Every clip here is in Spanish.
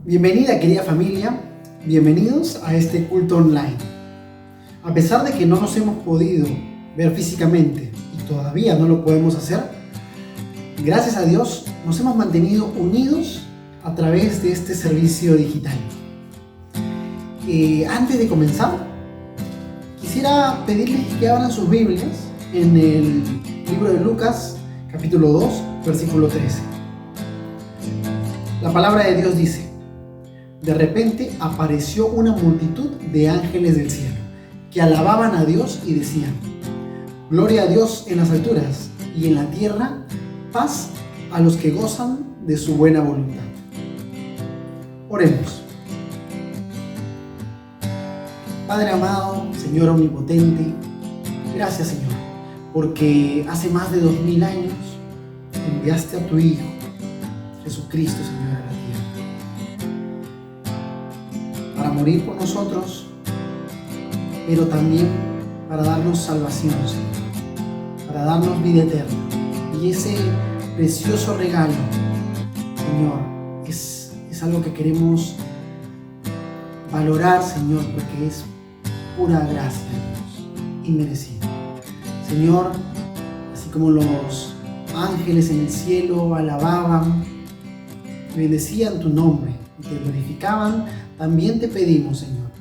Bienvenida, querida familia, bienvenidos a este culto online. A pesar de que no nos hemos podido ver físicamente y todavía no lo podemos hacer, gracias a Dios nos hemos mantenido unidos a través de este servicio digital. Antes de comenzar, quisiera pedirles que abran sus Biblias en el libro de Lucas, capítulo 2, versículo 13. La palabra de Dios dice: de repente apareció una multitud de ángeles del cielo, que alababan a Dios y decían: gloria a Dios en las alturas, y en la tierra paz a los que gozan de su buena voluntad. Oremos. Padre amado, Señor omnipotente, gracias, Señor, porque hace más de 2000 años enviaste a tu Hijo, Jesucristo, Señor, a la tierra, para morir por nosotros, pero también para darnos salvación, Señor, para darnos vida eterna. Y ese precioso regalo, Señor, es algo que queremos valorar, Señor, porque es pura gracia de Dios, inmerecida. Señor, así como los ángeles en el cielo alababan y bendecían tu nombre y te glorificaban, también te pedimos, Señor,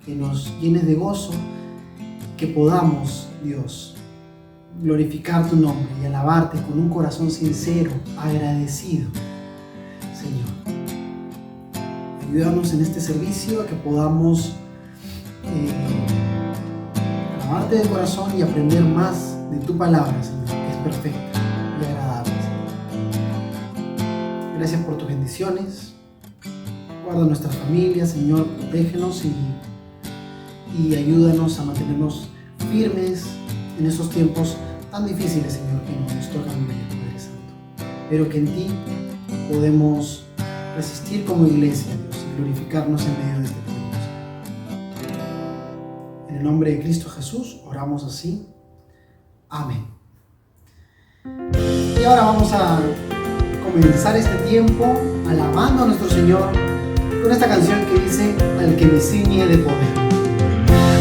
que nos llenes de gozo, que podamos, Dios, glorificar tu nombre y alabarte con un corazón sincero, agradecido, Señor. Ayúdanos en este servicio a que podamos alabarte de corazón y aprender más de tu palabra, Señor, que es perfecta y agradable, Señor. Gracias por tus bendiciones. Guarda nuestras familias, Señor, protégenos y ayúdanos a mantenernos firmes en esos tiempos tan difíciles, Señor, que nos tocan vivir, Padre Santo. Pero que en ti podemos resistir como iglesia, Dios, y glorificarnos en medio de este tiempo. En el nombre de Cristo Jesús oramos así. Amén. Y ahora vamos a comenzar este tiempo alabando a nuestro Señor con esta canción que dice: al que me ciñe de poder.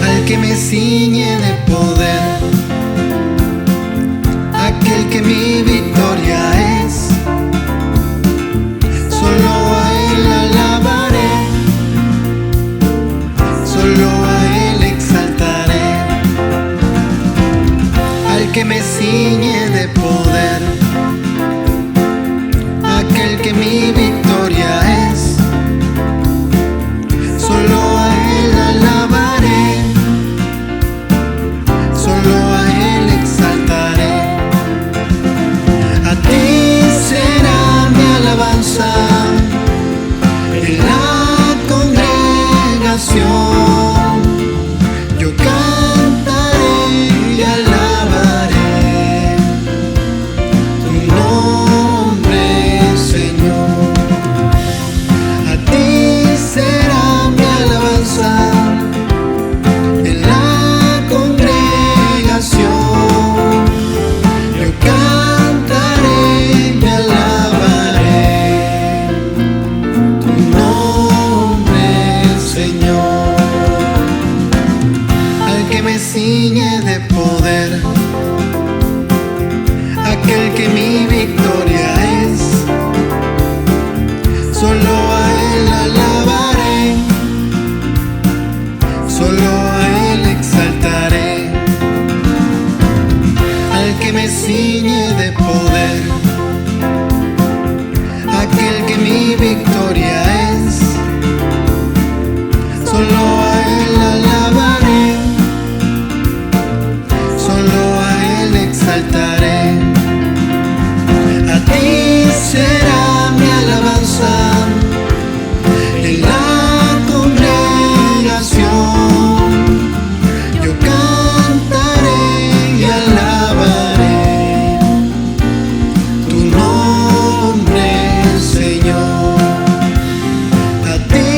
Al que me ciñe de poder, aquel que mi victoria es, solo a Él alabaré, solo a Él exaltaré. Al que me ciñe de poder, aquel que mi victoria es, solo a Él alabaré, solo a Él exaltaré. A ti será mi alabanza en la congregación. Yo cantaré y alabaré tu nombre, Señor. A ti será mi alabanza en la congregación. Yo cantaré y alabaré tu nombre, Señor. Al que me ciñe de poder, aquel que mi victoria es, solo a Él alabaré, solo a Él exaltaré. Al que me ciñe de poder, aquel que mi victoria es, solo a Él alabaré, solo a Él exaltaré. A ti será mi alabanza en la congregación. Yo cantaré y alabaré tu nombre, Señor. A ti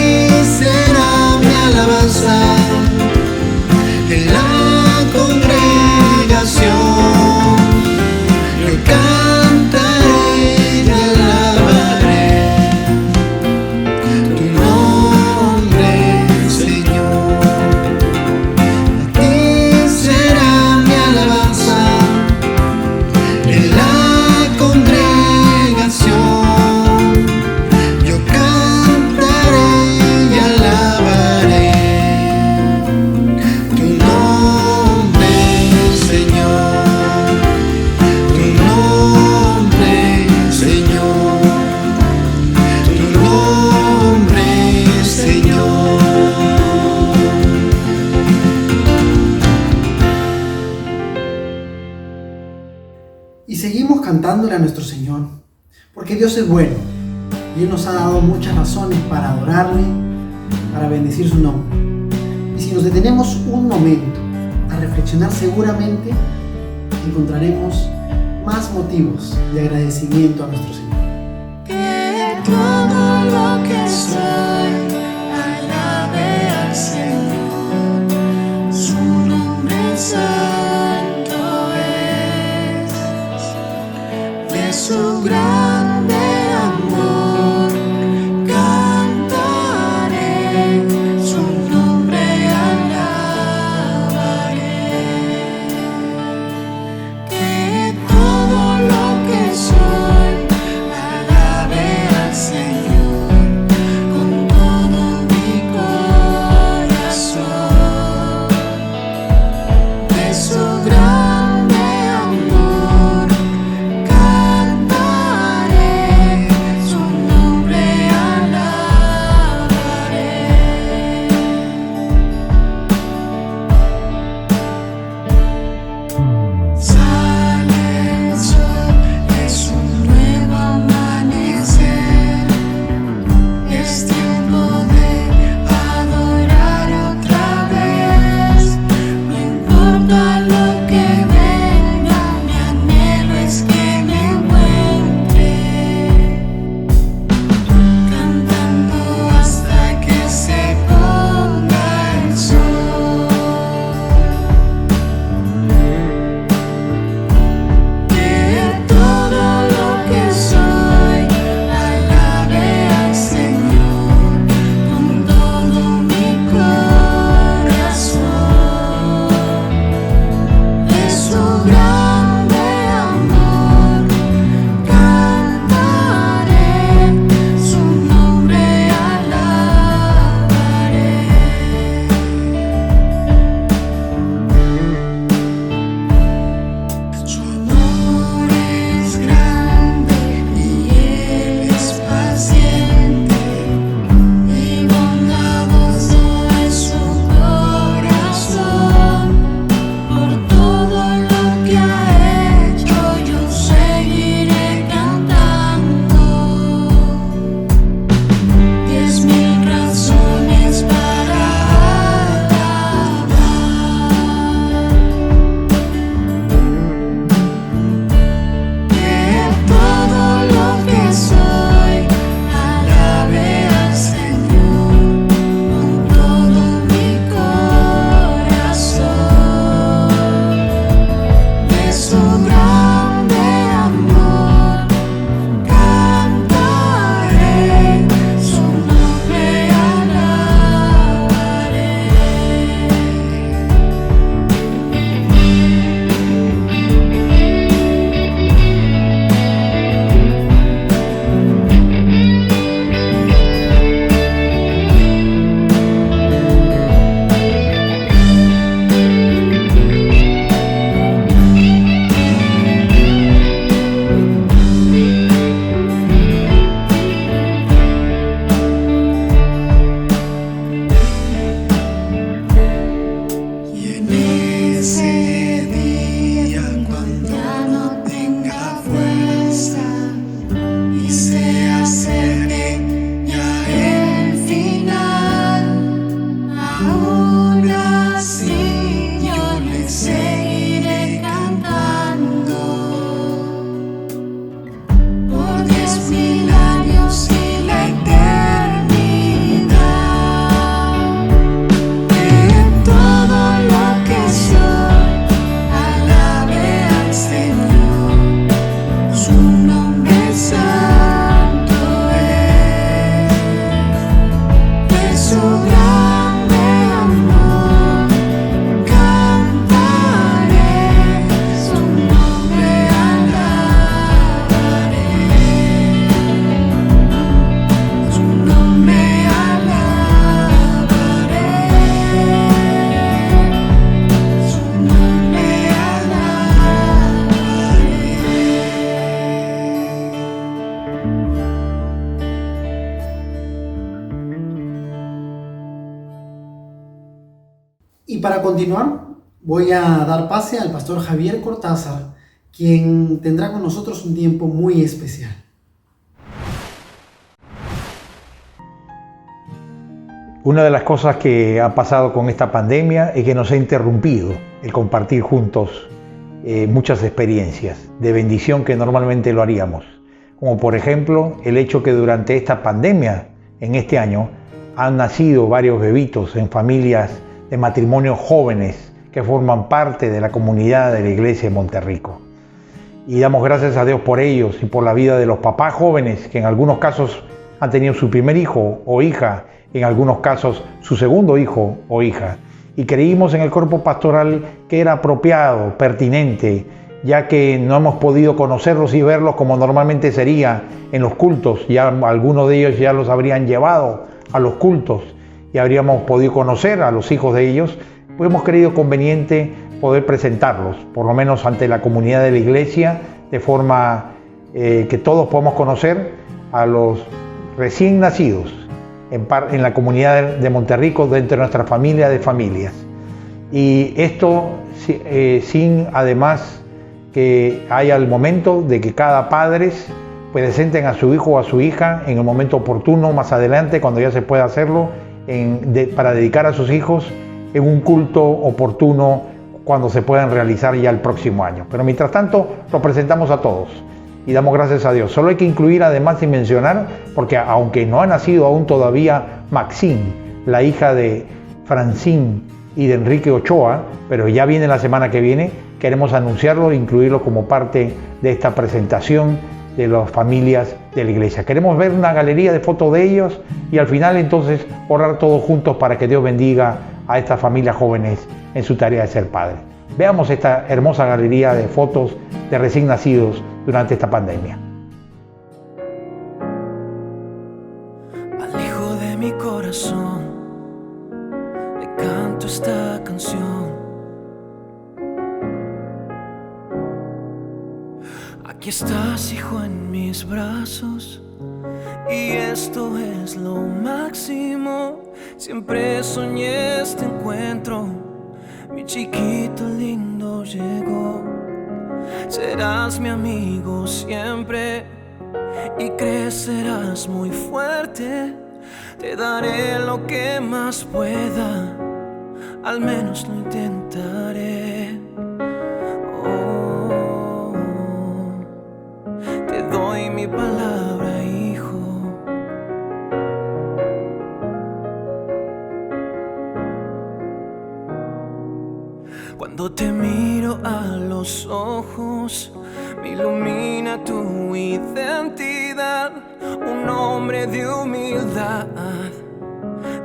será mi alabanza en la congregación. Y seguimos cantándole a nuestro Señor, porque Dios es bueno y Él nos ha dado muchas razones para adorarle, para bendecir su nombre. Y si nos detenemos un momento a reflexionar, seguramente encontraremos más motivos de agradecimiento a nuestro Señor. Que todo lo que soy alabe al Señor, su nombre santo es, de su grande amor cantaré, su nombre alabaré. Que todo lo que soy alabe al Señor con todo mi corazón, de su grande amor cantaré, su nombre alabaré. Sale el sol, es un nuevo amanecer, es tiempo de adorar otra vez. No importa lo que venga, mi anhelo es que me encuentre cantando hasta que se ponga el sol. Que todo lo que soy alabe al Señor con todo mi corazón, de su grande amor cantaré, su nombre alabaré. Su amor es grande y Él es paciente, y bondadoso es su corazón. Por todo lo que ha hecho yo seguiré cantando, 10,000 razones para alabar. Que todo lo que soy alabe al Señor con todo mi corazón, de su grande amor cantaré, su nombre alabaré. Y en ese día, cuando ya no tenga fuerza y se acerque ya el final, aún así yo le seguiré cantando por 10,000 años y la eternidad. Que todo lo que soy alabe al Señor, su nombre santo es, de su grande amor cantaré, su nombre alabaré, su nombre alabaré, su nombre Y para continuar, voy a dar pase al pastor Javier Cortázar, quien tendrá con nosotros un tiempo muy especial. Una de las cosas que ha pasado con esta pandemia es que nos ha interrumpido el compartir juntos muchas experiencias de bendición que normalmente lo haríamos. Como por ejemplo el hecho que durante esta pandemia, en este año, han nacido varios bebitos en familias de matrimonios jóvenes que forman parte de la comunidad de la iglesia de Monterrico. Y damos gracias a Dios por ellos y por la vida de los papás jóvenes que en algunos casos han tenido su primer hijo o hija, en algunos casos su segundo hijo o hija. Y creímos en el cuerpo pastoral que era apropiado, pertinente, ya que no hemos podido conocerlos y verlos como normalmente sería en los cultos. Ya algunos de ellos ya los habrían llevado a los cultos y habríamos podido conocer a los hijos de ellos. Pues hemos creído conveniente poder presentarlos, por lo menos ante la comunidad de la iglesia, de forma que todos podamos conocer a los recién nacidos en la comunidad de Monterrico, dentro de nuestra familia de familias. Y esto sin además que haya el momento de que cada padre presenten a su hijo o a su hija en el momento oportuno, más adelante, cuando ya se pueda hacerlo, para dedicar a sus hijos en un culto oportuno cuando se puedan realizar ya el próximo año. Pero mientras tanto, lo presentamos a todos y damos gracias a Dios. Solo hay que incluir además y mencionar, porque aunque no ha nacido aún todavía Maxine, la hija de Francine y de Enrique Ochoa, pero ya viene la semana que viene, queremos anunciarlo e incluirlo como parte de esta presentación de las familias de la iglesia. Queremos ver una galería de fotos de ellos y al final entonces orar todos juntos para que Dios bendiga a estas familias jóvenes en su tarea de ser padre. Veamos esta hermosa galería de fotos de recién nacidos durante esta pandemia. Al hijo de mi corazón le canto esta canción. Aquí estás, hijo, en mis brazos, y esto es lo máximo. Siempre soñé este encuentro, mi chiquito lindo llegó. Serás mi amigo siempre y crecerás muy fuerte. Te daré lo que más pueda, al menos lo intentaré. Oh, te doy mi palabra, hijo. Cuando te miro a los ojos, me ilumina tu identidad. Un hombre de humildad,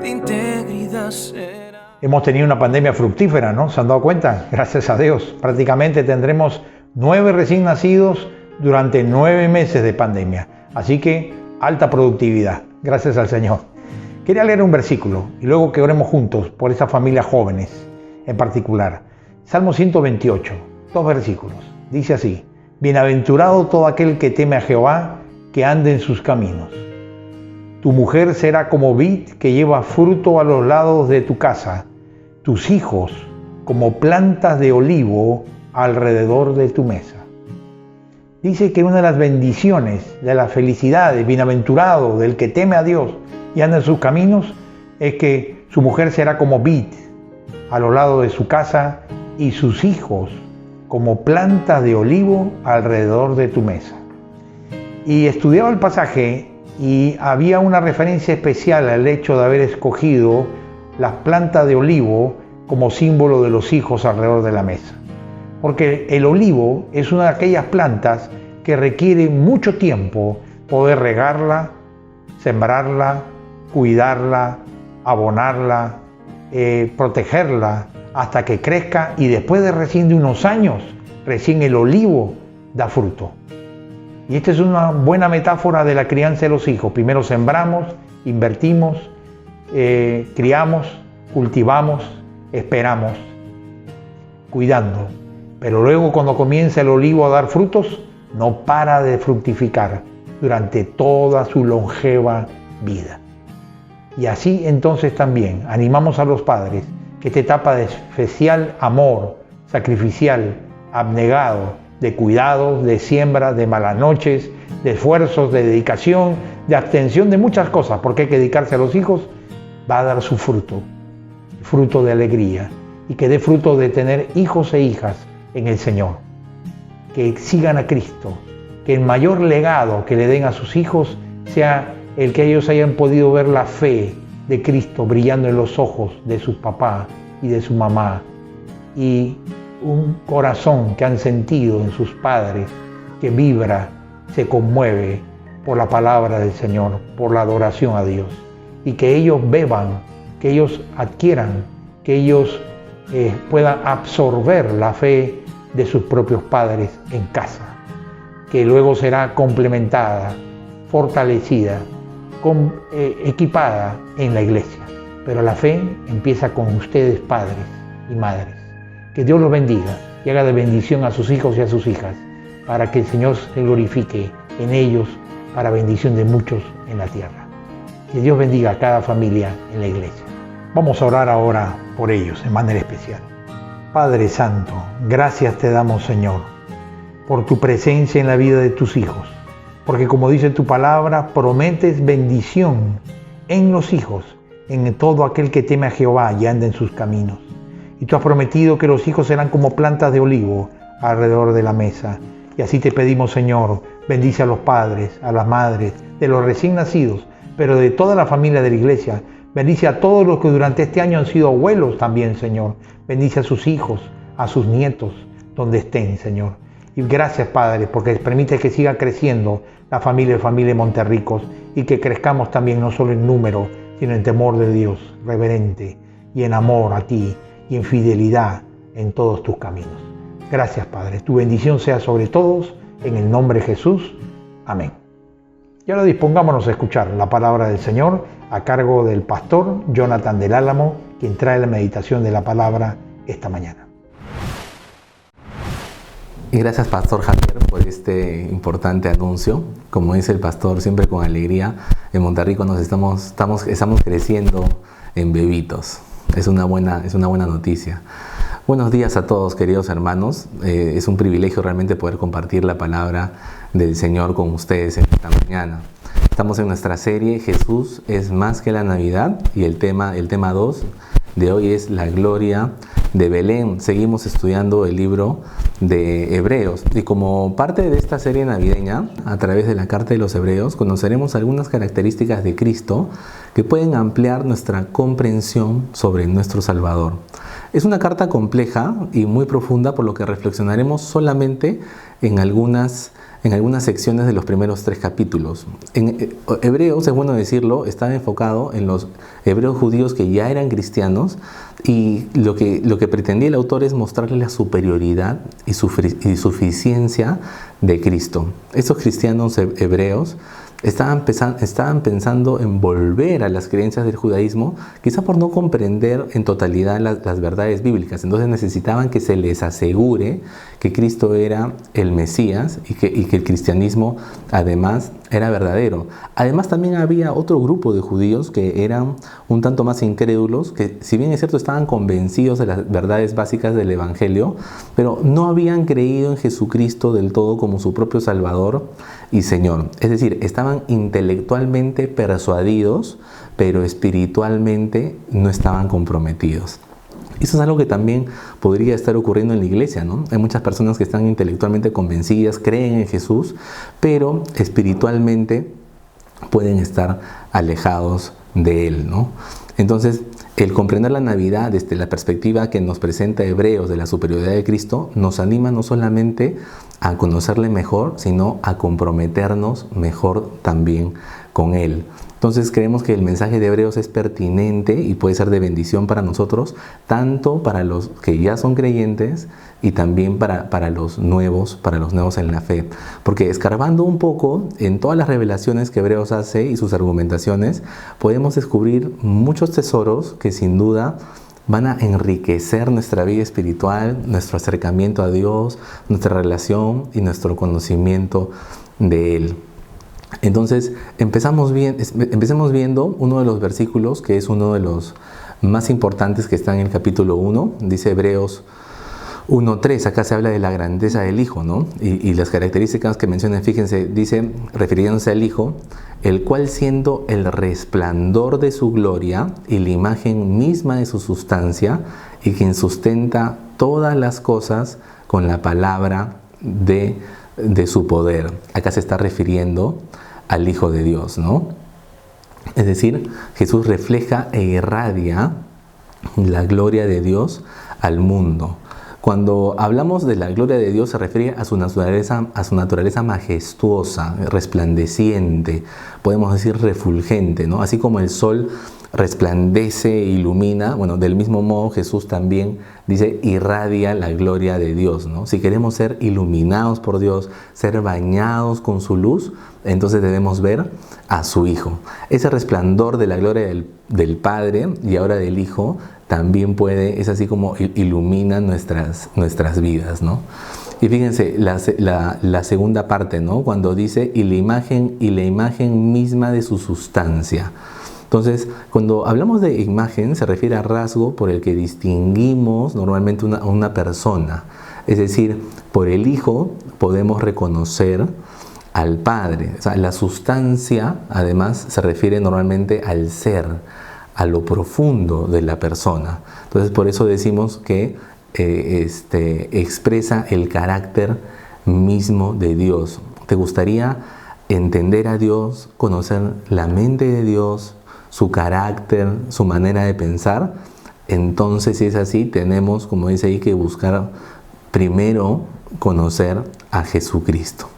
de integridad será. Hemos tenido una pandemia fructífera, ¿no? ¿Se han dado cuenta? Gracias a Dios. Prácticamente tendremos 9 recién nacidos durante 9 meses de pandemia. Así que alta productividad. Gracias al Señor. Quería leer un versículo y luego que oremos juntos por estas familias jóvenes en particular. Salmo 128, 2 versículos. Dice así: Bienaventurado todo aquel que teme a Jehová, que ande en sus caminos. Tu mujer será como vid que lleva fruto a los lados de tu casa, tus hijos como plantas de olivo alrededor de tu mesa. Dice que una de las bendiciones, de la felicidad, del bienaventurado, del que teme a Dios y anda en sus caminos, es que su mujer será como vid a los lados de su casa y sus hijos como plantas de olivo alrededor de tu mesa. Y estudiaba el pasaje y había una referencia especial al hecho de haber escogido las plantas de olivo como símbolo de los hijos alrededor de la mesa. Porque el olivo es una de aquellas plantas que requiere mucho tiempo poder regarla, sembrarla, cuidarla, abonarla, protegerla hasta que crezca, y después de recién de unos años, recién el olivo da fruto. Y esta es una buena metáfora de la crianza de los hijos. Primero sembramos, invertimos, criamos, cultivamos, esperamos, cuidando. Pero luego cuando comienza el olivo a dar frutos, no para de fructificar durante toda su longeva vida. Y así entonces también animamos a los padres que esta etapa de especial amor, sacrificial, abnegado de cuidados, de siembra, de malas noches, de esfuerzos, de dedicación, de abstención, de muchas cosas, porque hay que dedicarse a los hijos, va a dar su fruto, fruto de alegría, y que dé fruto de tener hijos e hijas en el Señor, que sigan a Cristo, que el mayor legado que le den a sus hijos sea el que ellos hayan podido ver la fe de Cristo brillando en los ojos de su papá y de su mamá, y un corazón que han sentido en sus padres que vibra, se conmueve por la palabra del Señor, por la adoración a Dios, y que ellos beban, que ellos adquieran, que ellos puedan absorber la fe de sus propios padres en casa, que luego será complementada, fortalecida, equipada en la iglesia. Pero la fe empieza con ustedes, padres y madres. Que Dios los bendiga y haga de bendición a sus hijos y a sus hijas, para que el Señor se glorifique en ellos, para bendición de muchos en la tierra. Que Dios bendiga a cada familia en la iglesia. Vamos a orar ahora por ellos en manera especial. Padre Santo, gracias te damos, Señor, por tu presencia en la vida de tus hijos, porque como dice tu palabra, prometes bendición en los hijos, en todo aquel que teme a Jehová y anda en sus caminos. Y tú has prometido que los hijos serán como plantas de olivo alrededor de la mesa. Y así te pedimos, Señor, bendice a los padres, a las madres, de los recién nacidos, pero de toda la familia de la iglesia. Bendice a todos los que durante este año han sido abuelos también, Señor. Bendice a sus hijos, a sus nietos, donde estén, Señor. Y gracias, Padre, porque permite que siga creciendo la familia de Monterricos, y que crezcamos también no solo en número, sino en temor de Dios, reverente, y en amor a ti, y en fidelidad en todos tus caminos. Gracias, Padre. Tu bendición sea sobre todos, en el nombre de Jesús. Amén. Y ahora dispongámonos a escuchar la palabra del Señor a cargo del pastor Jonathan del Álamo, quien trae la meditación de la palabra esta mañana. Y gracias, Pastor Javier, por este importante anuncio. Como dice el pastor, siempre con alegría, en Monterrico estamos creciendo en bebitos. Es una buena noticia. Buenos días a todos, queridos hermanos. Es un privilegio realmente poder compartir la palabra del Señor con ustedes en esta mañana. Estamos en nuestra serie Jesús es más que la Navidad, y el tema 2 de hoy es la gloria de Belén. Seguimos estudiando el libro de Hebreos, y como parte de esta serie navideña, a través de la carta de los Hebreos, conoceremos algunas características de Cristo que pueden ampliar nuestra comprensión sobre nuestro Salvador. Es una carta compleja y muy profunda, por lo que reflexionaremos solamente en algunas secciones de los primeros 3 capítulos. En Hebreos, es bueno decirlo, estaba enfocado en los hebreos judíos que ya eran cristianos, y lo que pretendía el autor es mostrarles la superioridad y suficiencia de Cristo. Estos cristianos hebreos estaban pensando en volver a las creencias del judaísmo, quizá por no comprender en totalidad las verdades bíblicas. Entonces necesitaban que se les asegure que Cristo era el Mesías, y que el cristianismo además era verdadero. Además, también había otro grupo de judíos que eran un tanto más incrédulos, que, si bien es cierto, estaban convencidos de las verdades básicas del Evangelio, pero no habían creído en Jesucristo del todo como su propio Salvador y Señor. Es decir, estaban intelectualmente persuadidos, pero espiritualmente no estaban comprometidos. Eso es algo que también podría estar ocurriendo en la iglesia, ¿no? Hay muchas personas que están intelectualmente convencidas, creen en Jesús, pero espiritualmente pueden estar alejados de Él, ¿no? Entonces, el comprender la Navidad desde la perspectiva que nos presenta Hebreos de la superioridad de Cristo nos anima no solamente a conocerle mejor, sino a comprometernos mejor también con Él. Entonces creemos que el mensaje de Hebreos es pertinente y puede ser de bendición para nosotros, tanto para los que ya son creyentes y también para los nuevos en la fe. Porque escarbando un poco en todas las revelaciones que Hebreos hace y sus argumentaciones, podemos descubrir muchos tesoros que sin duda van a enriquecer nuestra vida espiritual, nuestro acercamiento a Dios, nuestra relación y nuestro conocimiento de Él. Entonces, empecemos viendo uno de los versículos que es uno de los más importantes, que está en el capítulo 1. Dice Hebreos 1.3, acá se habla de la grandeza del Hijo, ¿no? Y las características que menciona, fíjense, dice, refiriéndose al Hijo, el cual siendo el resplandor de su gloria y la imagen misma de su sustancia, y quien sustenta todas las cosas con la palabra de su poder. Acá se está refiriendo al Hijo de Dios, ¿no? Es decir, Jesús refleja e irradia la gloria de Dios al mundo. Cuando hablamos de la gloria de Dios se refiere a su naturaleza majestuosa, resplandeciente, podemos decir refulgente, ¿no? Así como el sol resplandece e ilumina, bueno, del mismo modo Jesús también dice irradia la gloria de Dios, ¿no? Si queremos ser iluminados por Dios, ser bañados con su luz, entonces debemos ver a su Hijo. Ese resplandor de la gloria del Padre y ahora del Hijo también es así como ilumina nuestras vidas, ¿no? Y fíjense, la segunda parte, ¿no? Cuando dice, y la imagen misma de su sustancia. Entonces, cuando hablamos de imagen, se refiere a rasgo por el que distinguimos normalmente a una persona. Es decir, por el Hijo podemos reconocer al Padre. O sea, la sustancia, además, se refiere normalmente al ser, a lo profundo de la persona. Entonces, por eso decimos que expresa el carácter mismo de Dios. ¿Te gustaría entender a Dios, conocer la mente de Dios, su carácter, su manera de pensar? Entonces, si es así, tenemos, como dice ahí, que buscar primero conocer a Jesucristo.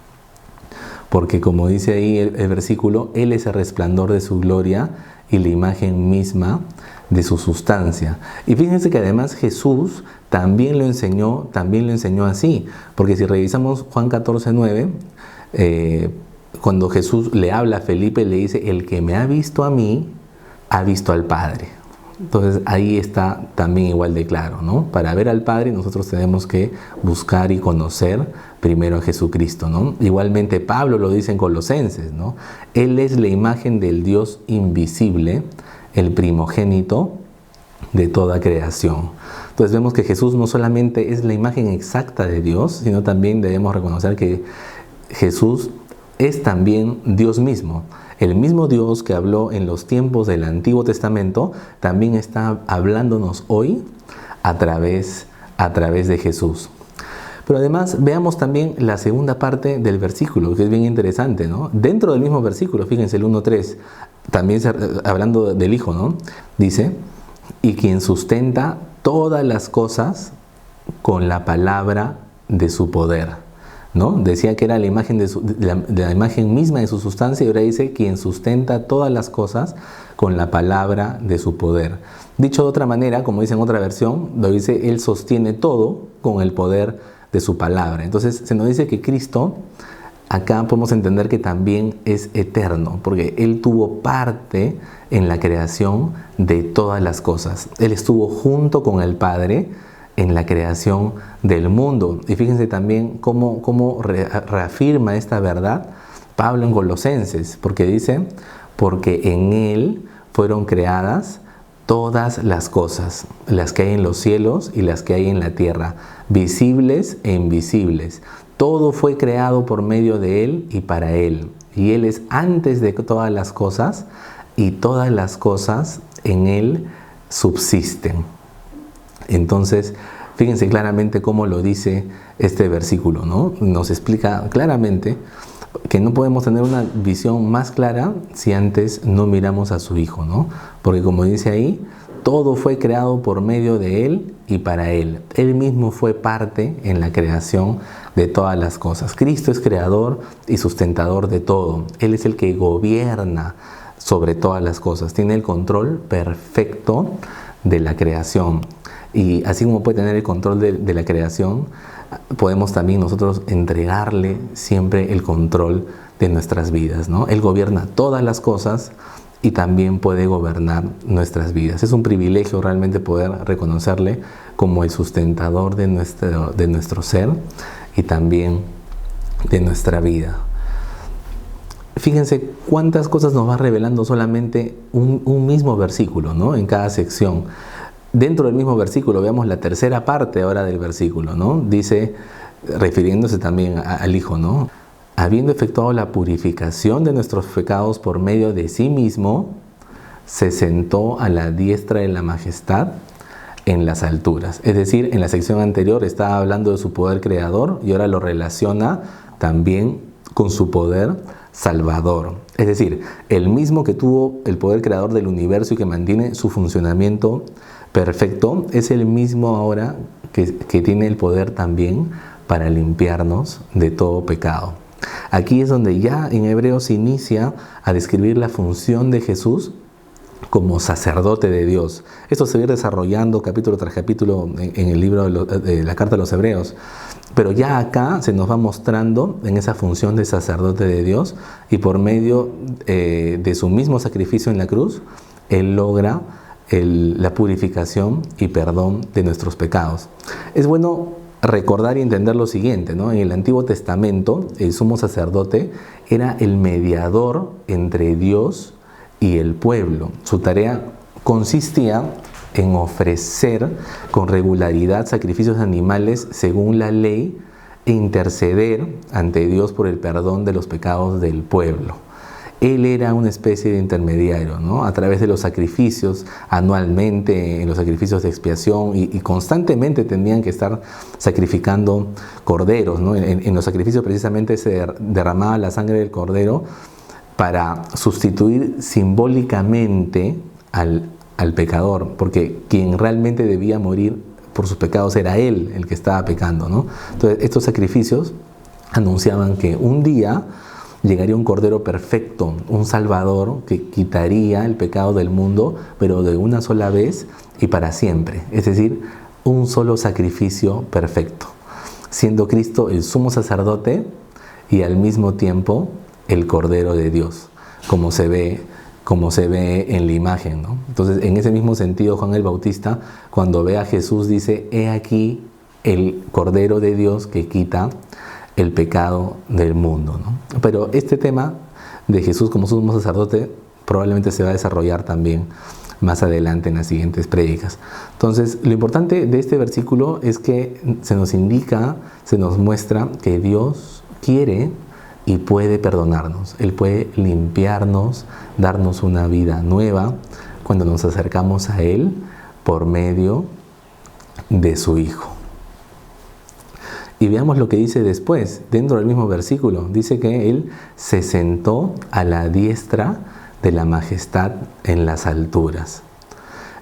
Porque como dice ahí el versículo, Él es el resplandor de su gloria y la imagen misma de su sustancia. Y fíjense que además Jesús también lo enseñó así. Porque si revisamos Juan 14:9, cuando Jesús le habla a Felipe, le dice, el que me ha visto a mí, ha visto al Padre. Entonces ahí está también igual de claro, ¿no? Para ver al Padre nosotros tenemos que buscar y conocer primero a Jesucristo, ¿no? Igualmente Pablo lo dice en Colosenses, ¿no? Él es la imagen del Dios invisible, el primogénito de toda creación. Entonces vemos que Jesús no solamente es la imagen exacta de Dios, sino también debemos reconocer que Jesús es también Dios mismo. El mismo Dios que habló en los tiempos del Antiguo Testamento también está hablándonos hoy a través de Jesús. Pero además veamos también la segunda parte del versículo, que es bien interesante, ¿no? Dentro del mismo versículo, fíjense el 1.3, también hablando del Hijo, ¿no? Dice, y quien sustenta todas las cosas con la palabra de su poder, ¿no? Decía que era la imagen, de la imagen misma de su sustancia, y ahora dice quien sustenta todas las cosas con la palabra de su poder. Dicho de otra manera, como dice en otra versión, lo dice, Él sostiene todo con el poder de su palabra. Entonces se nos dice que Cristo, acá podemos entender que también es eterno, porque Él tuvo parte en la creación de todas las cosas. Él estuvo junto con el Padre en la creación del mundo. Y fíjense también cómo reafirma esta verdad Pablo en Colosenses, porque dice, porque en Él fueron creadas todas las cosas, las que hay en los cielos y las que hay en la tierra, visibles e invisibles. Todo fue creado por medio de Él y para Él. Y Él es antes de todas las cosas, y todas las cosas en Él subsisten. Entonces, fíjense claramente cómo lo dice este versículo, ¿no? Nos explica claramente que no podemos tener una visión más clara si antes no miramos a su Hijo, ¿no? Porque como dice ahí, todo fue creado por medio de Él y para Él. Él mismo fue parte en la creación de todas las cosas. Cristo es creador y sustentador de todo. Él es el que gobierna sobre todas las cosas. Tiene el control perfecto de la creación. Y así como puede tener el control de la creación, podemos también nosotros entregarle siempre el control de nuestras vidas, ¿no? Él gobierna todas las cosas y también puede gobernar nuestras vidas. Es un privilegio realmente poder reconocerle como el sustentador de nuestro ser y también de nuestra vida. Fíjense cuántas cosas nos va revelando solamente un mismo versículo, ¿no? En cada sección. dentro del mismo versículo, veamos la tercera parte ahora del versículo, ¿no? Dice, refiriéndose también al Hijo, ¿no? Habiendo efectuado la purificación de nuestros pecados por medio de sí mismo, se sentó a la diestra de la majestad en las alturas. Es decir, en la sección anterior estaba hablando de su poder creador y ahora lo relaciona también con su poder salvador. Es decir, el mismo que tuvo el poder creador del universo y que mantiene su funcionamiento perfecto, es el mismo ahora que tiene el poder también para limpiarnos de todo pecado. Aquí es donde ya en Hebreos se inicia a describir la función de Jesús como sacerdote de Dios. Esto se va a ir desarrollando capítulo tras capítulo en el libro de la Carta a los Hebreos. Pero ya acá se nos va mostrando en esa función de sacerdote de Dios y por medio de su mismo sacrificio en la cruz, Él logra la purificación y perdón de nuestros pecados. Es bueno recordar y entender lo siguiente, ¿no? En el Antiguo Testamento, el sumo sacerdote era el mediador entre Dios y el pueblo. Su tarea consistía en ofrecer con regularidad sacrificios animales según la ley e interceder ante Dios por el perdón de los pecados del pueblo. Él era una especie de intermediario, ¿no? A través de los sacrificios anualmente, en los sacrificios de expiación y constantemente tenían que estar sacrificando corderos, ¿no? En los sacrificios precisamente se derramaba la sangre del cordero para sustituir simbólicamente al pecador, porque quien realmente debía morir por sus pecados era él, el que estaba pecando, ¿no? Entonces estos sacrificios anunciaban que un día llegaría un cordero perfecto, un salvador que quitaría el pecado del mundo, pero de una sola vez y para siempre, es decir, un solo sacrificio perfecto, siendo Cristo el sumo sacerdote y al mismo tiempo el Cordero de Dios, como se ve en la imagen, ¿no? Entonces, en ese mismo sentido, Juan el Bautista, cuando ve a Jesús, dice: he aquí el Cordero de Dios que quita el pecado del mundo, ¿no? Pero este tema de Jesús como sumo sacerdote probablemente se va a desarrollar también más adelante en las siguientes prédicas. Entonces, lo importante de este versículo es que se nos indica, se nos muestra que Dios quiere y puede perdonarnos. Él puede limpiarnos, darnos una vida nueva cuando nos acercamos a Él por medio de su Hijo. Y veamos lo que dice después, dentro del mismo versículo. Dice que Él se sentó a la diestra de la majestad en las alturas.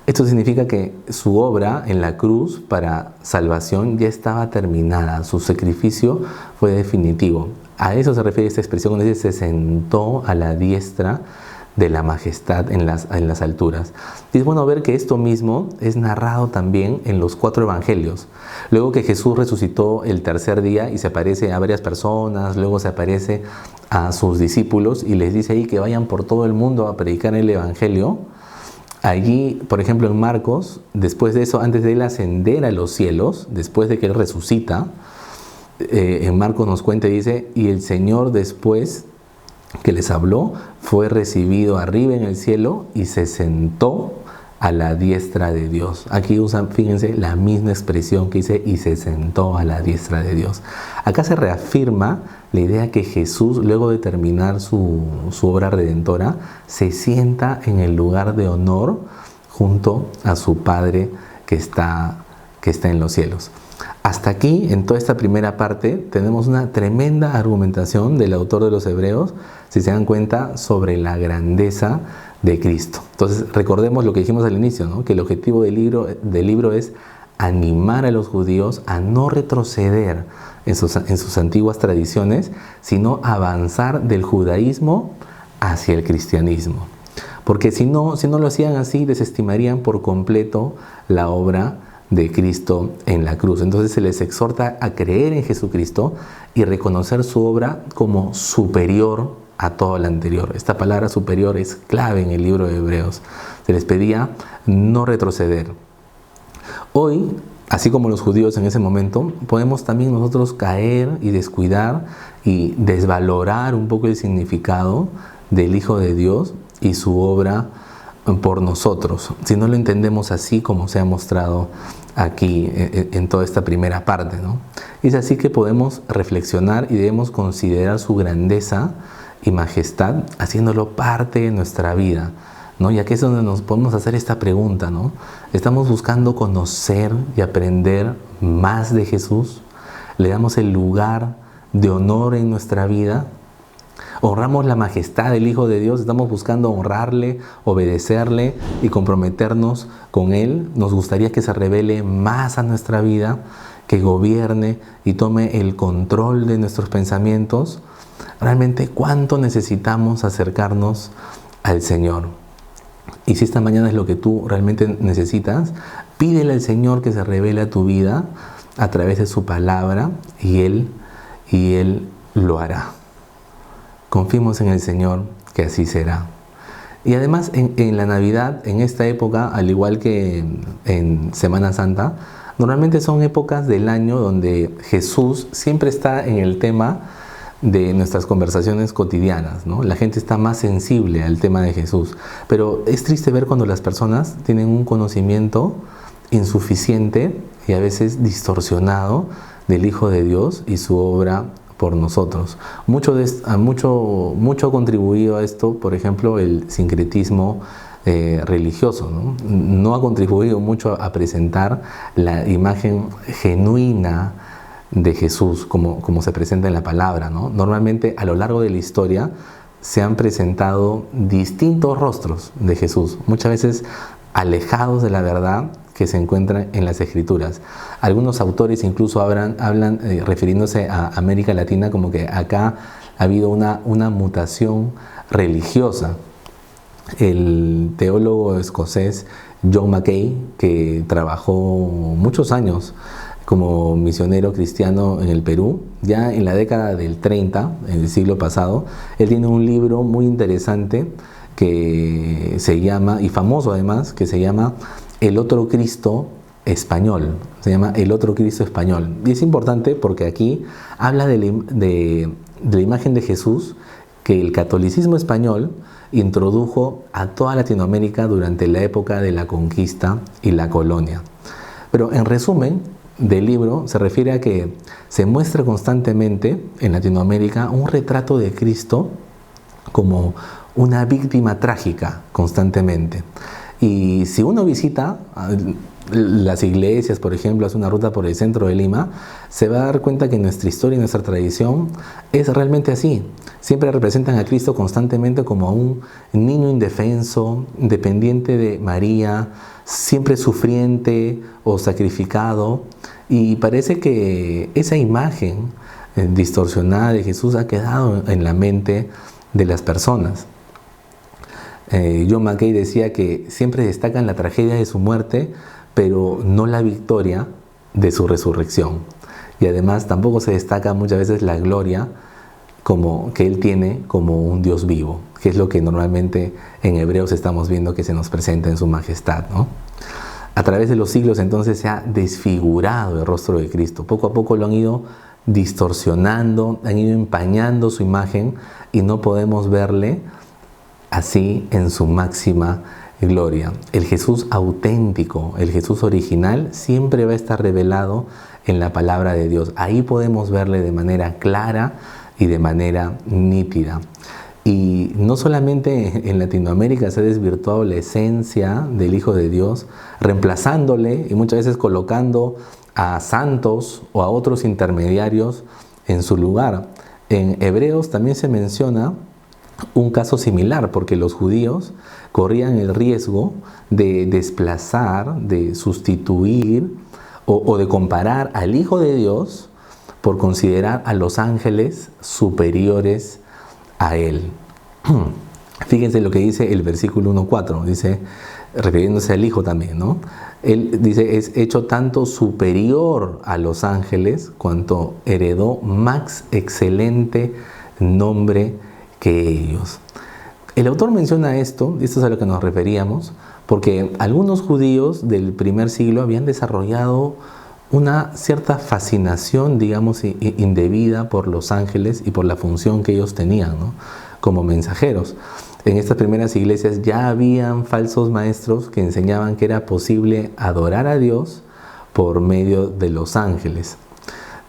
Esto significa que su obra en la cruz para salvación ya estaba terminada. Su sacrificio fue definitivo. A eso se refiere esta expresión cuando dice: se sentó a la diestra de la majestad en las alturas. Y es bueno ver que esto mismo es narrado también en los 4 evangelios. Luego que Jesús resucitó el tercer día y se aparece a varias personas, luego se aparece a sus discípulos y les dice ahí que vayan por todo el mundo a predicar el evangelio. Allí, por ejemplo, en Marcos, después de eso, antes de él ascender a los cielos, después de que él resucita, en Marcos nos cuenta y dice: y el Señor, después que les habló, fue recibido arriba en el cielo y se sentó a la diestra de Dios. Aquí usan, fíjense, la misma expresión que dice: y se sentó a la diestra de Dios. Acá se reafirma la idea que Jesús, luego de terminar su obra redentora, se sienta en el lugar de honor junto a su Padre que está en los cielos. Hasta aquí, en toda esta primera parte, tenemos una tremenda argumentación del autor de los Hebreos, si se dan cuenta, sobre la grandeza de Cristo. Entonces, recordemos lo que dijimos al inicio, ¿no? Que el objetivo del libro es animar a los judíos a no retroceder en sus antiguas tradiciones, sino avanzar del judaísmo hacia el cristianismo. Porque si no lo hacían así, desestimarían por completo la obra de Cristo en la cruz. Entonces se les exhorta a creer en Jesucristo y reconocer su obra como superior a todo lo anterior. Esta palabra superior es clave en el libro de Hebreos. Se les pedía no retroceder. Hoy, así como los judíos en ese momento, podemos también nosotros caer y descuidar y desvalorar un poco el significado del Hijo de Dios y su obra por nosotros, si no lo entendemos así como se ha mostrado aquí en toda esta primera parte, ¿no? Es así que podemos reflexionar y debemos considerar su grandeza y majestad, haciéndolo parte de nuestra vida, ¿no? Y aquí es donde nos podemos hacer esta pregunta, ¿no? ¿Estamos buscando conocer y aprender más de Jesús? ¿Le damos el lugar de honor en nuestra vida? ¿Honramos la majestad del Hijo de Dios? ¿Estamos buscando honrarle, obedecerle y comprometernos con Él? ¿Nos gustaría que se revele más a nuestra vida, que gobierne y tome el control de nuestros pensamientos? Realmente, ¿cuánto necesitamos acercarnos al Señor? Y si esta mañana es lo que tú realmente necesitas, pídele al Señor que se revele a tu vida a través de su palabra y Él lo hará. Confiemos en el Señor que así será. Y además en la Navidad, en esta época, al igual que en Semana Santa, normalmente son épocas del año donde Jesús siempre está en el tema de nuestras conversaciones cotidianas, ¿no? La gente está más sensible al tema de Jesús. Pero es triste ver cuando las personas tienen un conocimiento insuficiente y a veces distorsionado del Hijo de Dios y su obra por nosotros. Mucho ha contribuido a esto, por ejemplo, el sincretismo religioso, ¿no? No ha contribuido mucho a presentar la imagen genuina de Jesús como se presenta en la palabra, ¿no? Normalmente a lo largo de la historia se han presentado distintos rostros de Jesús, muchas veces alejados de la verdad que se encuentran en las Escrituras. Algunos autores incluso hablan refiriéndose a América Latina como que acá ha habido una mutación religiosa. El teólogo escocés John Mackay, que trabajó muchos años como misionero cristiano en el Perú, ya en la década del 30, en el siglo pasado, él tiene un libro muy interesante que se llama, y famoso además, que se llama El Otro Cristo Español. Se llama El Otro Cristo Español. Y es importante porque aquí habla de la imagen de Jesús que el catolicismo español introdujo a toda Latinoamérica durante la época de la conquista y la colonia. Pero en resumen del libro se refiere a que se muestra constantemente en Latinoamérica un retrato de Cristo como una víctima trágica constantemente. Y si uno visita las iglesias, por ejemplo, hace una ruta por el centro de Lima, se va a dar cuenta que nuestra historia y nuestra tradición es realmente así. Siempre representan a Cristo constantemente como a un niño indefenso, dependiente de María, siempre sufriente o sacrificado. Y parece que esa imagen distorsionada de Jesús ha quedado en la mente de las personas. John Mackay decía que siempre destacan la tragedia de su muerte, pero no la victoria de su resurrección. Y además tampoco se destaca muchas veces la gloria que Él tiene como un Dios vivo, que es lo que normalmente en Hebreos estamos viendo que se nos presenta en su majestad, ¿no? A través de los siglos entonces se ha desfigurado el rostro de Cristo. Poco a poco lo han ido distorsionando, han ido empañando su imagen y no podemos verle así en su máxima gloria. El Jesús auténtico, el Jesús original, siempre va a estar revelado en la palabra de Dios. Ahí podemos verle de manera clara y de manera nítida. Y no solamente en Latinoamérica se ha desvirtuado la esencia del Hijo de Dios, reemplazándole y muchas veces colocando a santos o a otros intermediarios en su lugar. En Hebreos también se menciona un caso similar, porque los judíos corrían el riesgo de desplazar, de sustituir o de comparar al Hijo de Dios por considerar a los ángeles superiores a Él. Fíjense lo que dice el versículo 1:4, dice, refiriéndose al Hijo también, ¿no? Él dice, es hecho tanto superior a los ángeles cuanto heredó más excelente nombre que ellos. El autor menciona esto, y esto es a lo que nos referíamos, porque algunos judíos del primer siglo habían desarrollado una cierta fascinación, digamos, indebida por los ángeles y por la función que ellos tenían, ¿no?, como mensajeros. En estas primeras iglesias ya habían falsos maestros que enseñaban que era posible adorar a Dios por medio de los ángeles.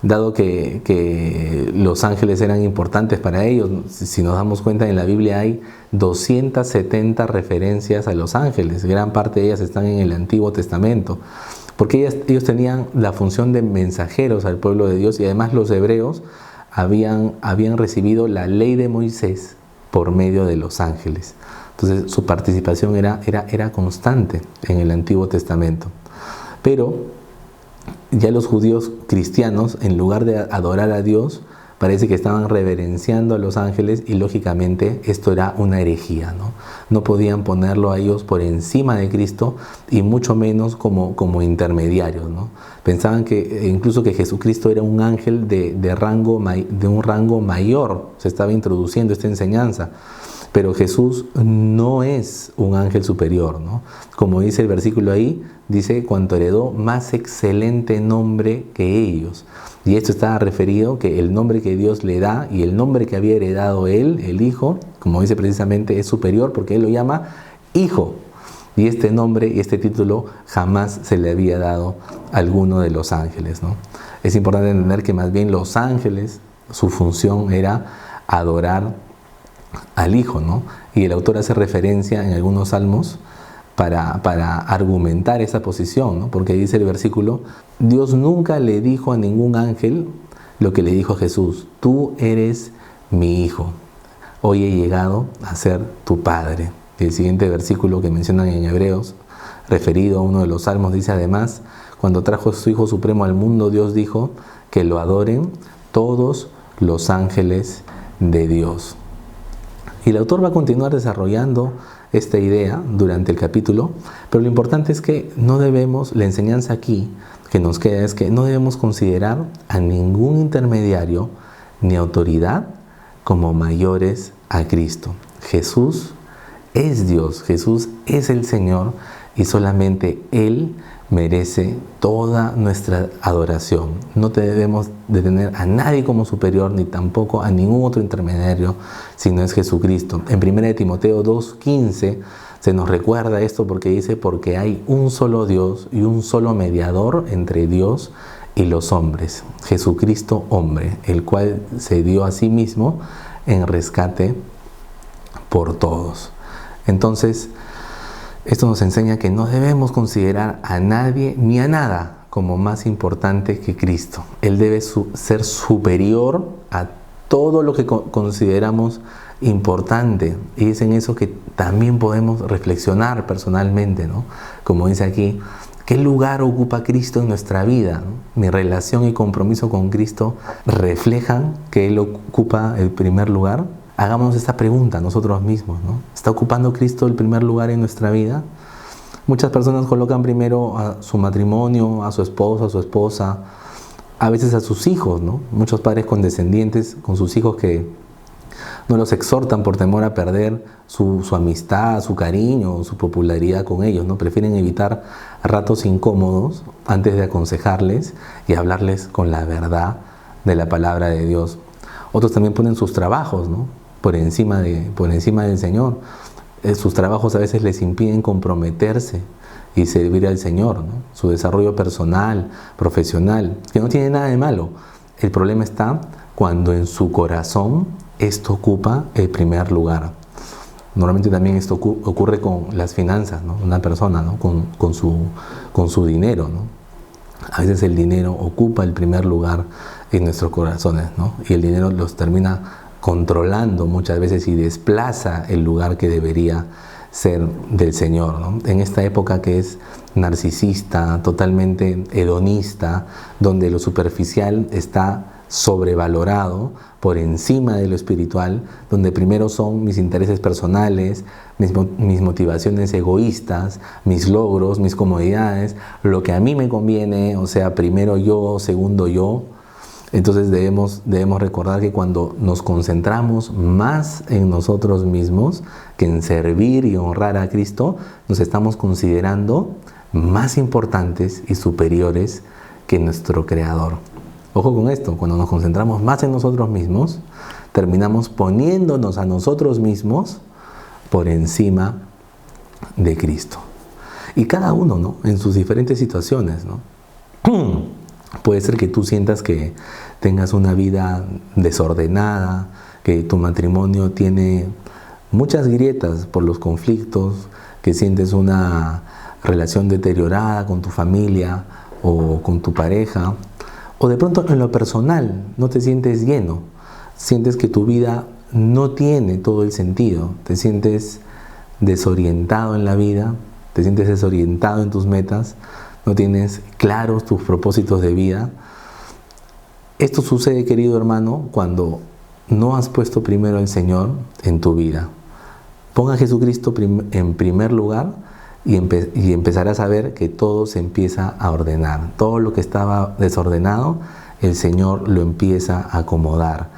Dado que los ángeles eran importantes para ellos, si nos damos cuenta, en la Biblia hay 270 referencias a los ángeles. Gran parte de ellas están en el Antiguo Testamento, porque ellos tenían la función de mensajeros al pueblo de Dios, y además los hebreos habían recibido la ley de Moisés por medio de los ángeles. Entonces su participación era constante en el Antiguo Testamento. Pero ya los judíos cristianos, en lugar de adorar a Dios, parece que estaban reverenciando a los ángeles, y lógicamente esto era una herejía, ¿no? No podían ponerlo a ellos por encima de Cristo, y mucho menos como intermediarios, ¿no? Pensaban que incluso que Jesucristo era un ángel de un rango mayor. Se estaba introduciendo esta enseñanza. Pero Jesús no es un ángel superior, ¿no? Como dice el versículo ahí, dice: cuanto heredó más excelente nombre que ellos. Y esto está referido que el nombre que Dios le da y el nombre que había heredado él, el Hijo, como dice precisamente, es superior porque él lo llama Hijo. Y este nombre y este título jamás se le había dado a alguno de los ángeles, ¿no? Es importante entender que más bien los ángeles, su función era adorar al Hijo, ¿no? Y el autor hace referencia en algunos salmos para argumentar esa posición, ¿no? Porque dice el versículo: Dios nunca le dijo a ningún ángel lo que le dijo a Jesús: tú eres mi Hijo, hoy he llegado a ser tu Padre. Y el siguiente versículo que mencionan en Hebreos, referido a uno de los salmos, dice además: cuando trajo a su Hijo Supremo al mundo, Dios dijo que lo adoren todos los ángeles de Dios. Y el autor va a continuar desarrollando esta idea durante el capítulo, pero lo importante es que la enseñanza aquí que nos queda es que no debemos considerar a ningún intermediario ni autoridad como mayores a Cristo. Jesús es Dios, Jesús es el Señor, y solamente Él merece toda nuestra adoración. No debemos de tener a nadie como superior, ni tampoco a ningún otro intermediario, sino es Jesucristo. En 1 Timoteo 2:15 se nos recuerda esto, porque dice: porque hay un solo Dios y un solo mediador entre Dios y los hombres, Jesucristo hombre, el cual se dio a sí mismo en rescate por todos. Entonces, esto nos enseña que no debemos considerar a nadie ni a nada como más importante que Cristo. Él debe ser superior a todo lo que consideramos importante. Y es en eso que también podemos reflexionar personalmente, ¿no? Como dice aquí: ¿qué lugar ocupa Cristo en nuestra vida, ¿no? Mi relación y compromiso con Cristo reflejan que Él ocupa el primer lugar. Hagámonos esta pregunta nosotros mismos, ¿no? ¿Está ocupando Cristo el primer lugar en nuestra vida? Muchas personas colocan primero a su matrimonio, a su esposo, a su esposa, a veces a sus hijos, ¿no? Muchos padres condescendientes con sus hijos que no los exhortan por temor a perder su amistad, su cariño, su popularidad con ellos, ¿no? Prefieren evitar ratos incómodos antes de aconsejarles y hablarles con la verdad de la palabra de Dios. Otros también ponen sus trabajos, ¿no? por encima del Señor. Sus trabajos a veces les impiden comprometerse y servir al Señor, ¿no? Su desarrollo personal, profesional, que no tiene nada de malo. El problema está cuando en su corazón esto ocupa el primer lugar. Normalmente también esto ocurre con las finanzas, ¿no? Una persona, ¿no? con su dinero, ¿no? A veces el dinero ocupa el primer lugar en nuestros corazones, ¿no? Y el dinero los termina controlando muchas veces y desplaza el lugar que debería ser del Señor, ¿no? En esta época que es narcisista, totalmente hedonista, donde lo superficial está sobrevalorado por encima de lo espiritual, donde primero son mis intereses personales, mis motivaciones egoístas, mis logros, mis comodidades, lo que a mí me conviene, o sea, primero yo, segundo yo. Entonces debemos recordar que cuando nos concentramos más en nosotros mismos que en servir y honrar a Cristo, nos estamos considerando más importantes y superiores que nuestro Creador. Ojo con esto: cuando nos concentramos más en nosotros mismos, terminamos poniéndonos a nosotros mismos por encima de Cristo. Y cada uno, ¿no?, en sus diferentes situaciones, ¿no? Puede ser que tú sientas que tengas una vida desordenada, que tu matrimonio tiene muchas grietas por los conflictos, que sientes una relación deteriorada con tu familia o con tu pareja, o de pronto en lo personal no te sientes lleno, sientes que tu vida no tiene todo el sentido, te sientes desorientado en la vida, te sientes desorientado en tus metas, no tienes claros tus propósitos de vida. Esto sucede, querido hermano, cuando no has puesto primero al Señor en tu vida. Ponga a Jesucristo en primer lugar y empezarás a ver que todo se empieza a ordenar. Todo lo que estaba desordenado, el Señor lo empieza a acomodar.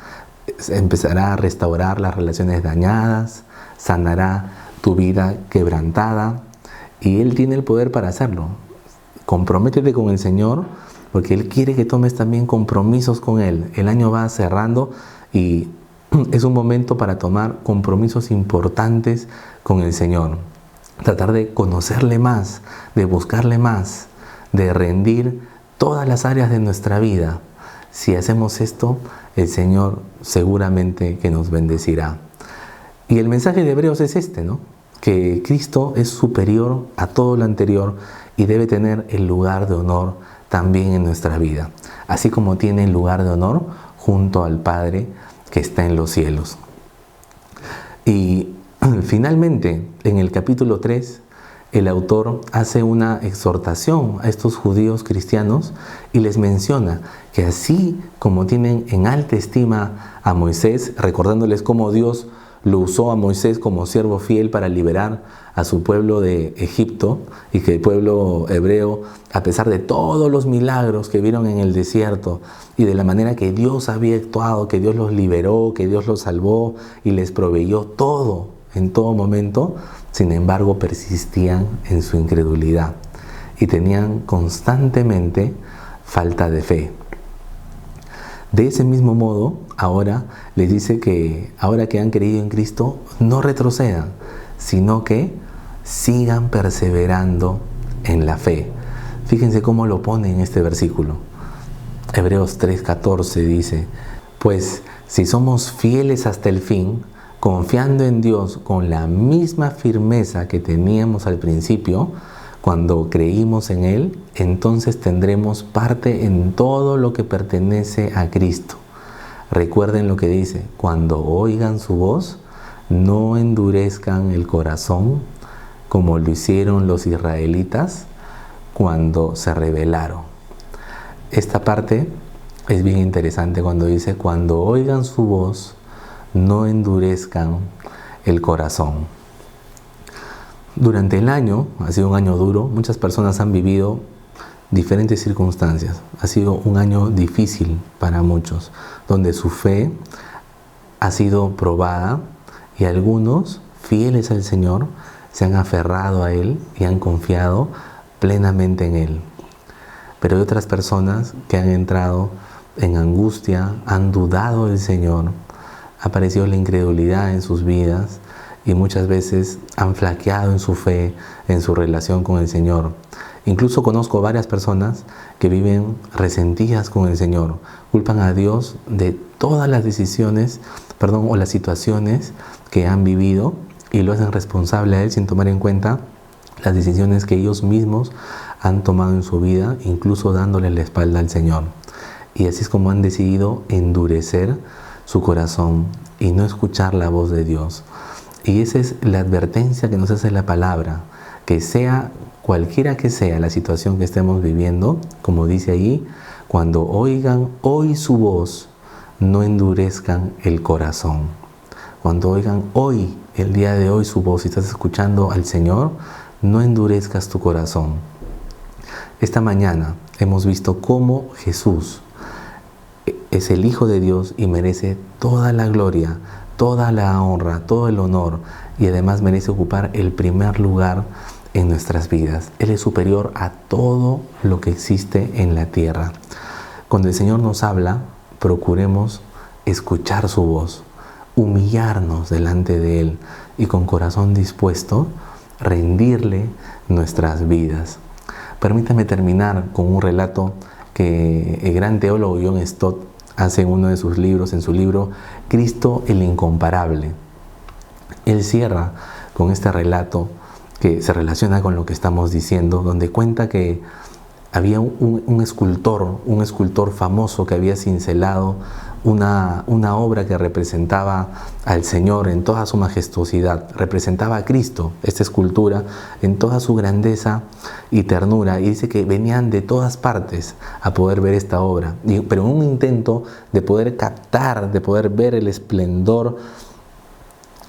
Empezará a restaurar las relaciones dañadas, sanará tu vida quebrantada, y Él tiene el poder para hacerlo. Comprométete con el Señor, porque Él quiere que tomes también compromisos con Él. El año va cerrando y es un momento para tomar compromisos importantes con el Señor. Tratar de conocerle más, de buscarle más, de rendir todas las áreas de nuestra vida. Si hacemos esto, el Señor seguramente que nos bendecirá. Y el mensaje de Hebreos es este, ¿no?, que Cristo es superior a todo lo anterior y debe tener el lugar de honor también en nuestra vida, así como tiene el lugar de honor junto al Padre que está en los cielos. Y finalmente, en el capítulo 3, el autor hace una exhortación a estos judíos cristianos y les menciona que así como tienen en alta estima a Moisés, recordándoles cómo Dios lo usó a Moisés como siervo fiel para liberar a su pueblo de Egipto, y que el pueblo hebreo, a pesar de todos los milagros que vieron en el desierto y de la manera que Dios había actuado, que Dios los liberó, que Dios los salvó y les proveyó todo en todo momento, sin embargo persistían en su incredulidad y tenían constantemente falta de fe. De ese mismo modo, ahora les dice que ahora que han creído en Cristo, no retrocedan, sino que sigan perseverando en la fe. Fíjense cómo lo pone en este versículo. Hebreos 3:14 dice: pues si somos fieles hasta el fin, confiando en Dios con la misma firmeza que teníamos al principio, cuando creímos en Él, entonces tendremos parte en todo lo que pertenece a Cristo. Recuerden lo que dice: cuando oigan su voz, no endurezcan el corazón como lo hicieron los israelitas cuando se rebelaron. Esta parte es bien interesante cuando dice: cuando oigan su voz, no endurezcan el corazón. Durante el año, ha sido un año duro, muchas personas han vivido diferentes circunstancias. Ha sido un año difícil para muchos, donde su fe ha sido probada y algunos, fieles al Señor, se han aferrado a Él y han confiado plenamente en Él. Pero hay otras personas que han entrado en angustia, han dudado del Señor, ha aparecido la incredulidad en sus vidas y muchas veces han flaqueado en su fe, en su relación con el Señor. Incluso conozco varias personas que viven resentidas con el Señor, culpan a Dios de todas las decisiones, o las situaciones que han vivido y lo hacen responsable a Él sin tomar en cuenta las decisiones que ellos mismos han tomado en su vida, incluso dándole la espalda al Señor. Y así es como han decidido endurecer su corazón y no escuchar la voz de Dios. Y esa es la advertencia que nos hace la palabra, que sea cualquiera que sea la situación que estemos viviendo, como dice allí, cuando oigan hoy su voz, no endurezcan el corazón. Cuando oigan hoy, el día de hoy, su voz, si estás escuchando al Señor, no endurezcas tu corazón. Esta mañana hemos visto cómo Jesús es el Hijo de Dios y merece toda la gloria, toda la honra, todo el honor, y además merece ocupar el primer lugar en nuestras vidas. Él es superior a todo lo que existe en la tierra. Cuando el Señor nos habla, procuremos escuchar su voz, humillarnos delante de Él y con corazón dispuesto rendirle nuestras vidas. Permítame terminar con un relato que el gran teólogo John Stott hace en uno de sus libros, en su libro Cristo el Incomparable. Él cierra con este relato que se relaciona con lo que estamos diciendo, donde cuenta que había un escultor famoso que había cincelado una obra que representaba al Señor en toda su majestuosidad, representaba a Cristo, esta escultura, en toda su grandeza y ternura, y dice que venían de todas partes a poder ver esta obra, pero en un intento de poder captar, de poder ver el esplendor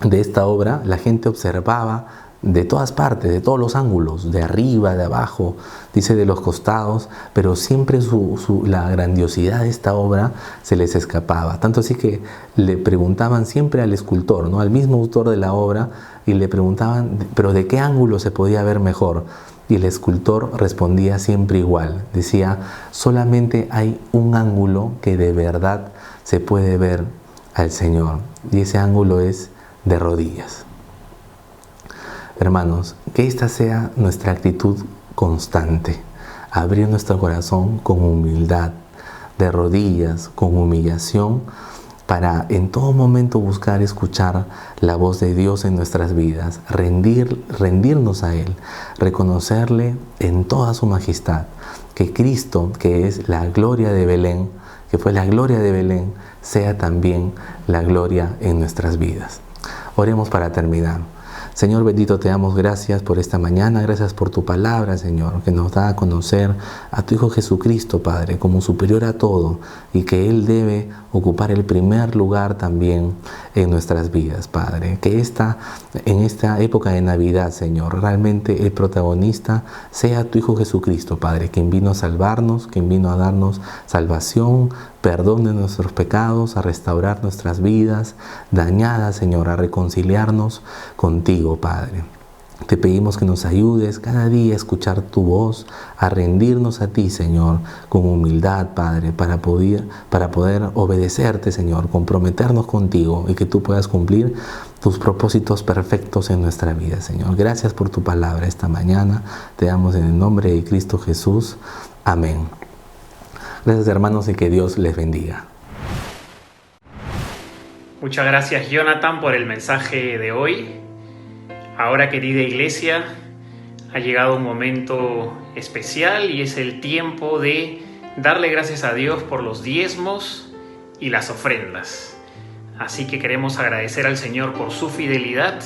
de esta obra, la gente observaba de todas partes, de todos los ángulos, de arriba, de abajo, dice de los costados, pero siempre la grandiosidad de esta obra se les escapaba. Tanto así que le preguntaban siempre al escultor, ¿no?, al mismo autor de la obra, y le preguntaban, ¿pero de qué ángulo se podía ver mejor? Y el escultor respondía siempre igual, decía, solamente hay un ángulo que de verdad se puede ver al Señor, y ese ángulo es de rodillas. Hermanos, que esta sea nuestra actitud constante, abrir nuestro corazón con humildad, de rodillas, con humillación, para en todo momento buscar escuchar la voz de Dios en nuestras vidas, rendirnos a Él, reconocerle en toda su majestad, que Cristo, que es la gloria de Belén, que fue la gloria de Belén, sea también la gloria en nuestras vidas. Oremos para terminar. Señor bendito, te damos gracias por esta mañana, gracias por tu palabra, Señor, que nos da a conocer a tu Hijo Jesucristo, Padre, como superior a todo, y que Él debe ocupar el primer lugar también en nuestras vidas, Padre. Que en esta época de Navidad, Señor, realmente el protagonista sea tu Hijo Jesucristo, Padre, quien vino a salvarnos, quien vino a darnos salvación, perdón de nuestros pecados, a restaurar nuestras vidas dañadas, Señor, a reconciliarnos contigo, Padre. Te pedimos que nos ayudes cada día a escuchar tu voz, a rendirnos a ti, Señor, con humildad, Padre, para poder obedecerte, Señor, comprometernos contigo y que tú puedas cumplir tus propósitos perfectos en nuestra vida, Señor. Gracias por tu palabra esta mañana. Te damos en el nombre de Cristo Jesús. Amén. Gracias, hermanos, y que Dios les bendiga. Muchas gracias, Jonathan, por el mensaje de hoy. Ahora, querida iglesia, ha llegado un momento especial y es el tiempo de darle gracias a Dios por los diezmos y las ofrendas. Así que queremos agradecer al Señor por su fidelidad,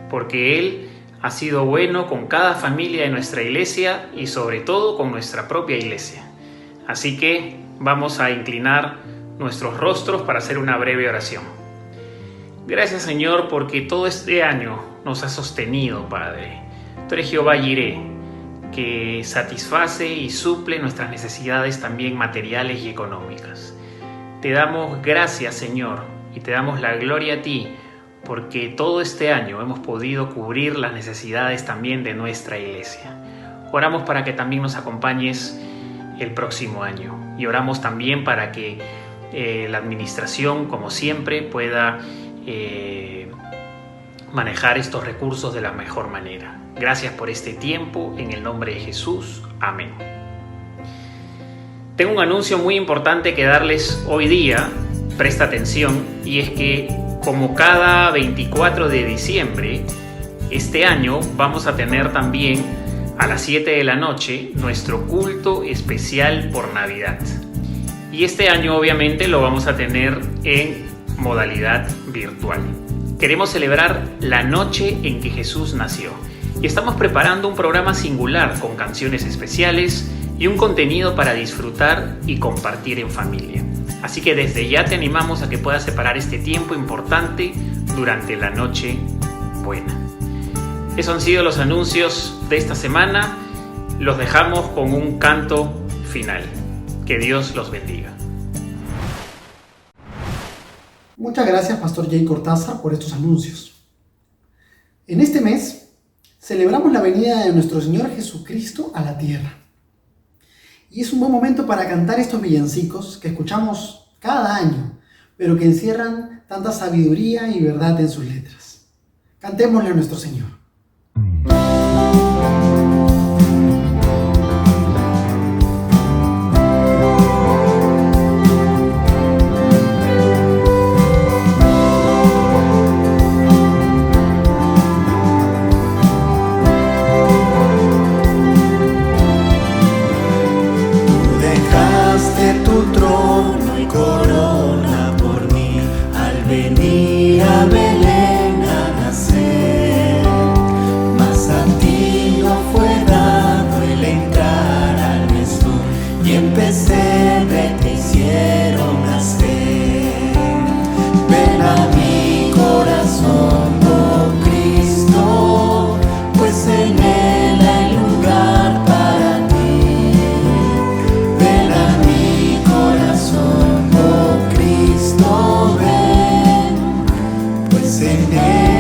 porque Él ha sido bueno con cada familia de nuestra iglesia y sobre todo con nuestra propia iglesia. Así que vamos a inclinar nuestros rostros para hacer una breve oración. Gracias, Señor, porque todo este año nos has sostenido, Padre. Tú eres Jehová Jireh, que satisface y suple nuestras necesidades también materiales y económicas. Te damos gracias, Señor, y te damos la gloria a ti, porque todo este año hemos podido cubrir las necesidades también de nuestra iglesia. Oramos para que también nos acompañes el próximo año y oramos también para que la administración, como siempre, pueda manejar estos recursos de la mejor manera. Gracias por este tiempo, en el nombre de Jesús. Amén. Tengo un anuncio muy importante que darles hoy día, presta atención, y es que como cada 24 de diciembre, este año vamos a tener también a las 7 de la noche nuestro culto especial por Navidad. Y este año obviamente lo vamos a tener en modalidad virtual. Queremos celebrar la noche en que Jesús nació y estamos preparando un programa singular con canciones especiales y un contenido para disfrutar y compartir en familia. Así que desde ya te animamos a que puedas separar este tiempo importante durante la noche buena. Esos han sido los anuncios de esta semana. Los dejamos con un canto final. Que Dios los bendiga. Muchas gracias, Pastor Jay Cortázar, por estos anuncios. En este mes celebramos la venida de nuestro Señor Jesucristo a la tierra. Y es un buen momento para cantar estos villancicos que escuchamos cada año, pero que encierran tanta sabiduría y verdad en sus letras. Cantémosle a nuestro Señor. Venir a Belén a nacer, mas a ti no fue dado el entrar al mesón, y en pesebre te hicieron nacer. Ven a mi corazón, oh Cristo, pues en él hay lugar para ti. Ven a mi corazón, oh Cristo, ven, pues en él